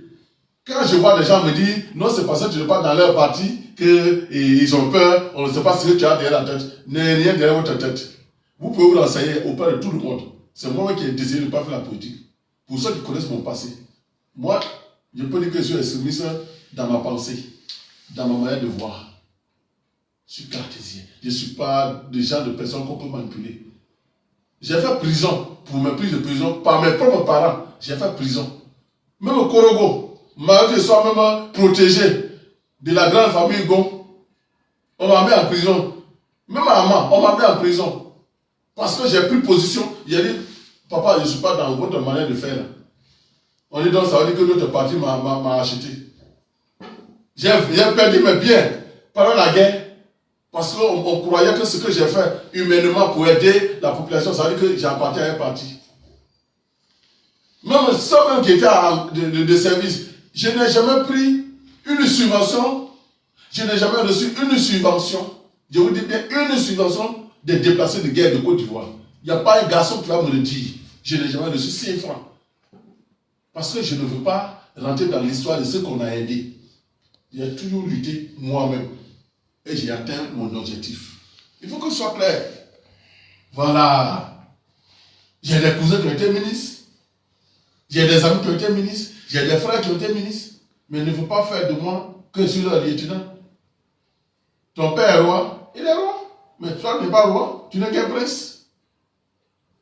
quand je vois des gens me dire, non, c'est parce que tu n'es pas dans leur parti qu'ils ont peur, on ne sait pas ce que tu as derrière la tête. N'est rien derrière votre tête. Vous pouvez vous renseigner auprès de tout le monde. C'est moi qui ai décidé de ne pas faire la politique. Pour ceux qui connaissent mon passé. Moi, je peux dire que je suis extrémiste dans ma pensée, dans ma manière de voir. Je suis cartésien. Je ne suis pas le genre de personne qu'on peut manipuler. J'ai fait prison pour mes prises de prison par mes propres parents. J'ai fait prison. Même au Korogo, malgré que je sois même protégé de la grande famille Gon, on m'a mis en prison. Même à Amman, on m'a mis en prison. Parce que j'ai pris position. J'ai dit, papa, je ne suis pas dans votre manière de faire. On dit donc, ça veut dire que notre parti m'a acheté. J'ai perdu mes biens pendant la guerre. Parce qu'on croyait que ce que j'ai fait humainement pour aider la population, ça veut dire que j'appartiens à un parti. Même ceux même qui étaient de service, je n'ai jamais pris une subvention. Je n'ai jamais reçu une subvention. Je vous dis bien, une subvention des déplacés de guerre de Côte d'Ivoire. Il n'y a pas un garçon qui va me le dire. Je n'ai jamais reçu 6 francs. Parce que je ne veux pas rentrer dans l'histoire de ceux qu'on a aidés. J'ai toujours lutté moi-même. Et j'ai atteint mon objectif. Il faut que ce soit clair. Voilà. J'ai des cousins qui ont été ministres. J'ai des amis qui ont été ministres. J'ai des frères qui ont été ministres. Mais ne faut pas faire de moi que je suis leur lieutenant. Ton père est roi. Il est roi. Mais toi, tu n'es pas roi. Tu n'es qu'un prince.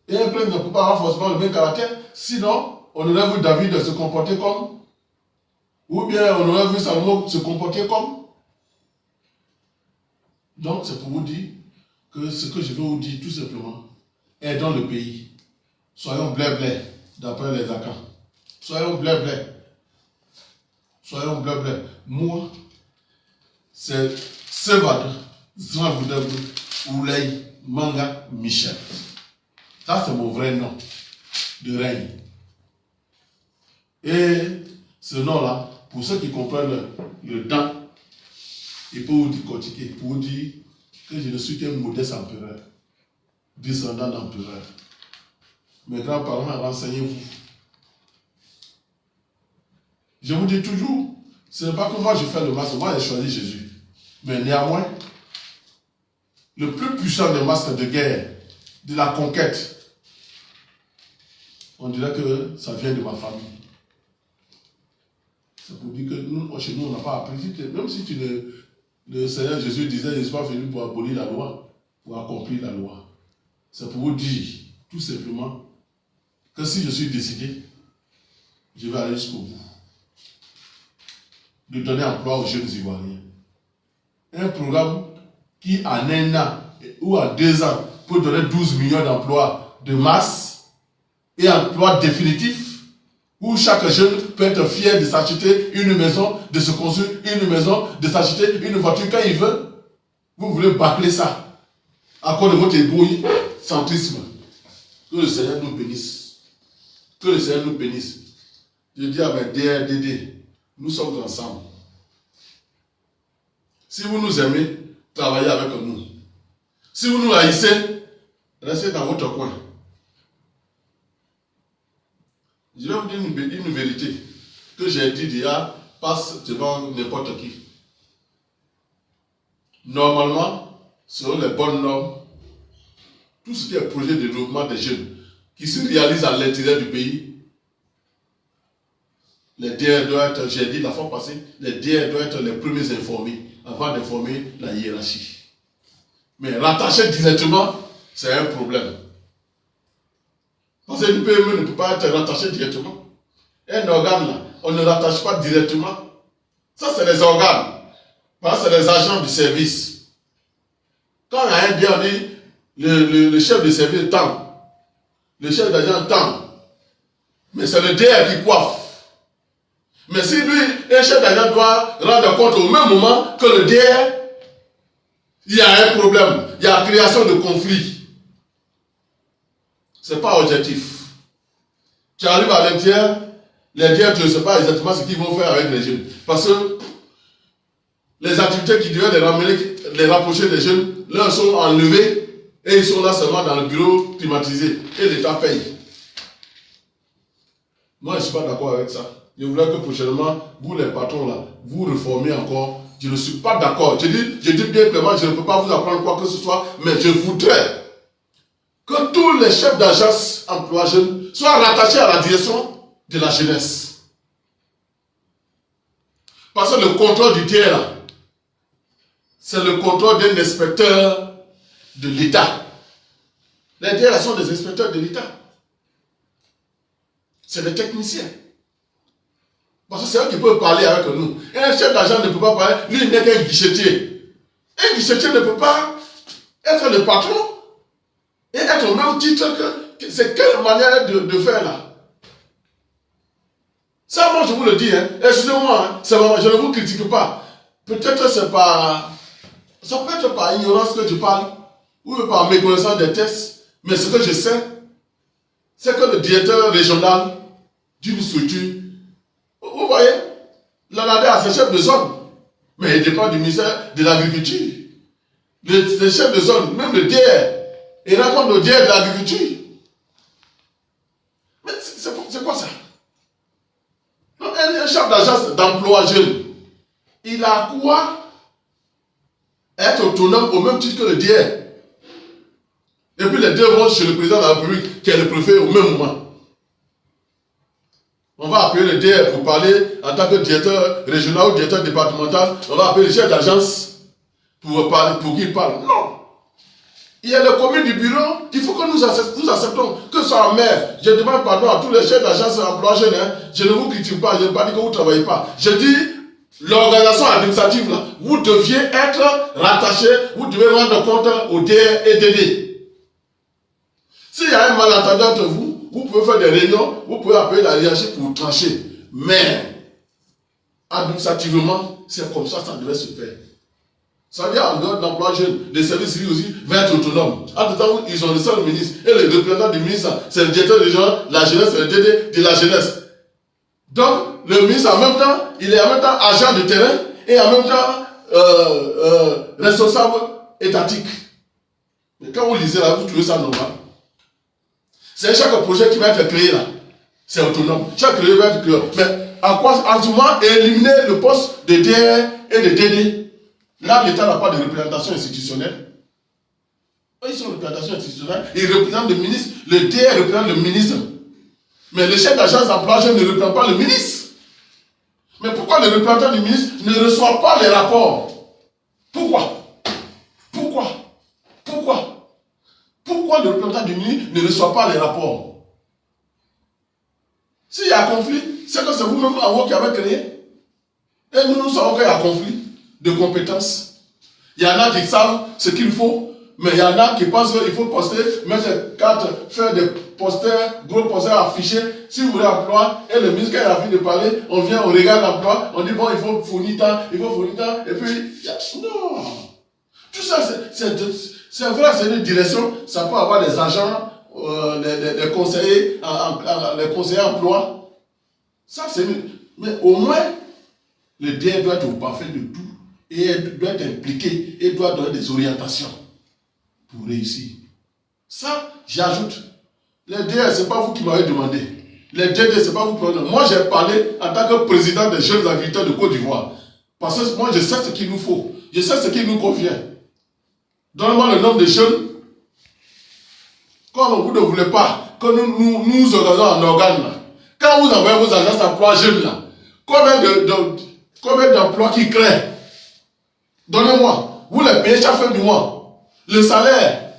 Et un prince ne peut pas avoir forcément le même caractère. Sinon, on aurait vu David se comporter comme. Ou bien on aurait vu Salomon se comporter comme. Donc, c'est pour vous dire que ce que je veux vous dire, tout simplement, aidons le pays. Soyons blé-blé, d'après les accords. Soyons blé-blé. Soyons blé-blé. Moi, c'est Sevadou, Zwaboudabou, Oulay, Manga, Michel. Ça, c'est mon vrai nom de règne. Et ce nom-là, pour ceux qui comprennent le dent, il peut vous décortiquer, pour vous dire que je ne suis qu'un modeste empereur, descendant d'empereur. Mes grands-parents, renseignez-vous. Je vous dis toujours, ce n'est pas que moi je fais le masque, moi j'ai choisi Jésus. Mais néanmoins, le plus puissant des masques de guerre, de la conquête, on dirait que ça vient de ma famille. C'est pour dire que nous, chez nous, on n'a pas appris. Même si le Seigneur Jésus disait, je ne suis pas venu pour abolir la loi, pour accomplir la loi. C'est pour vous dire, tout simplement, que si je suis décidé, je vais aller jusqu'au bout. De donner emploi aux jeunes Ivoiriens. Un programme qui en un an ou en 2 ans peut donner 12 millions d'emplois de masse et emplois définitifs où chaque jeune peut être fier de s'acheter une maison, de se construire une maison, de s'acheter une voiture quand il veut. Vous voulez bâcler ça à cause de votre égocentrisme. Que le Seigneur nous bénisse. Que le Seigneur nous bénisse. Je dis à mes DRDD, nous sommes ensemble. Si vous nous aimez, travaillez avec nous. Si vous nous haïssez, restez dans votre coin. Je vais vous dire une vérité que j'ai dit déjà, passe devant n'importe qui. Normalement, selon les bonnes normes, tout ce qui est projet de développement des jeunes qui se réalise à l'intérieur du pays, les DR doivent être, j'ai dit la fois passée, les DR doivent être les premiers informés avant d'informer la hiérarchie. Mais rattacher directement, c'est un problème. Parce qu'une PME ne peut pas être rattachée directement. Un organe là, on ne rattache pas directement. Ça, c'est les organes. Parce que c'est les agents du service. Quand il y a un DR dit, le chef de service tend, le chef d'agent tend, mais c'est le DR qui coiffe. Mais si lui, un chef d'agent doit rendre compte au même moment que le DR, il y a un problème, il y a création de conflits. Ce n'est pas objectif. Tu arrives à l'intérieur, les DR, tu ne sais pas exactement ce qu'ils vont faire avec les jeunes. Parce que les activités qui devaient les rapprocher des jeunes, leur sont enlevées et ils sont là seulement dans le bureau climatisé. Et l'État paye. Moi, je ne suis pas d'accord avec ça. Je voudrais que prochainement, vous les patrons là, vous réformez encore. Je ne suis pas d'accord. Je dis bien clairement, je ne peux pas vous apprendre quoi que ce soit, mais je voudrais que tous les chefs d'agence emploi jeunes soient rattachés à la direction de la jeunesse. Parce que le contrôle du DR là, c'est le contrôle d'un inspecteur de l'État. Les DR sont des inspecteurs de l'État. C'est des techniciens. Parce que c'est eux qui peuvent parler avec nous. Et un chef d'agent ne peut pas parler, lui il n'est qu'un guichetier. Un guichetier ne peut pas être le patron et être au même titre que c'est quelle manière de faire là. Ça, moi je vous le dis, hein. Excusez-moi, hein, je ne vous critique pas. Peut-être c'est pas. Ça peut être par ignorance que je parle, ou par méconnaissance des textes, mais ce que je sais, c'est que le directeur régional d'une structure, vous voyez, l'ANADE a ses chefs de zone, mais il dépend du ministère de l'Agriculture. Les chefs de zone, même le DR, il raconte le DR de l'Agriculture. Mais c'est quoi ça? Non, un chef d'agence d'emploi jeune, il a quoi être autonome au même titre que le DR. Et puis les deux vont chez le président de la République, qui est le préfet au même moment. On va appeler le DR pour parler en tant que directeur régional ou directeur départemental. On va appeler le chef d'agence pour qu'il parle. Non. Il y a le commun du bureau. Il faut que nous acceptons que ce soit en maire. Je demande pardon à tous les chefs d'agence emploi jeunes. Hein. Je ne vous critique pas. Je ne veux pas dire que vous ne travaillez pas. Je dis, l'organisation administrative, là, vous deviez être rattaché. Vous devez rendre compte au DR et DD. S'il y a un malentendu entre vous, Vous pouvez faire des réunions, vous pouvez appeler la hiérarchie pour trancher. Mais, administrativement, c'est comme ça devait se faire. Ça veut dire en dehors de l'emploi jeune, les services civils aussi vont être autonomes. À tout temps où ils ont le seul ministre et le représentant du ministre, c'est le directeur des gens, la jeunesse, c'est le DD de la jeunesse. Donc, le ministre en même temps, il est en même temps agent de terrain et en même temps responsable étatique. Mais quand vous lisez là, vous trouvez ça normal. C'est chaque projet qui va être créé là. C'est autonome. Chaque projet va être créé. Mais à quoi, en ce moment, éliminer le poste de DR et de DD. Là, l'État n'a pas de représentation institutionnelle. Ils sont en représentation institutionnelle. Ils représentent le ministre. Le DR représente le ministre. Mais le chef d'agence d'emploi jeune ne représente pas le ministre. Mais pourquoi le représentant du ministre ne reçoit pas les rapports? Pourquoi le représentant du ministre ne reçoit pas les rapports? S'il y a un conflit, c'est que c'est vous-même en haut qui avez créé. Et nous savons qu'il y a un conflit de compétences. Il y en a qui savent ce qu'il faut, mais il y en a qui pensent qu'il faut poster, mettre carte, faire des posters, gros posters affichés. Si vous voulez emploi, et le ministre, quand il a fini de parler, on vient, on regarde l'emploi, on dit bon, il faut fournir tant, et puis, non. Tout ça, c'est vrai, c'est une direction, ça peut avoir des agents, les conseillers, les conseillers emploi. Ça, c'est une... Mais au moins, le DR doit être au parfait de tout. Et elle doit être impliquée et doit donner des orientations pour réussir. Ça, j'ajoute. Les DR, ce n'est pas vous qui m'avez demandé. Les DD, ce n'est pas vous qui m'avez demandé. Moi, j'ai parlé en tant que président des jeunes agriculteurs de Côte d'Ivoire. Parce que moi, je sais ce qu'il nous faut. Je sais ce qui nous convient. Donnez-moi le nombre de jeunes. Comme vous ne voulez pas que nous organisons en organe là. Quand vous envoyez vos agences d'emploi jeunes là, combien d'emplois qui créent? Donnez-moi. Vous les payez chaque fin du mois. Le salaire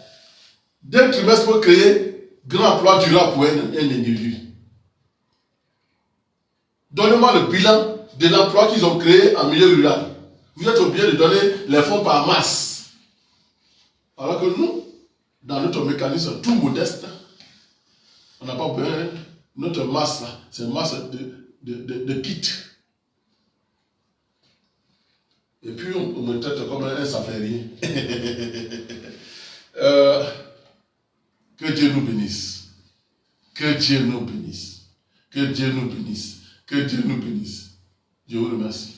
d'un trimestre pour créer grand emploi durable pour un individu. Donnez-moi le bilan de l'emploi qu'ils ont créé en milieu rural. Vous êtes obligé de donner les fonds par masse. Alors que nous, dans notre mécanisme tout modeste, on n'a pas besoin. Notre masse là, c'est une masse de kits. Et puis on me traite comme un ça fait rien. Que Dieu nous bénisse. Que Dieu nous bénisse. Que Dieu nous bénisse. Que Dieu nous bénisse. Je vous remercie.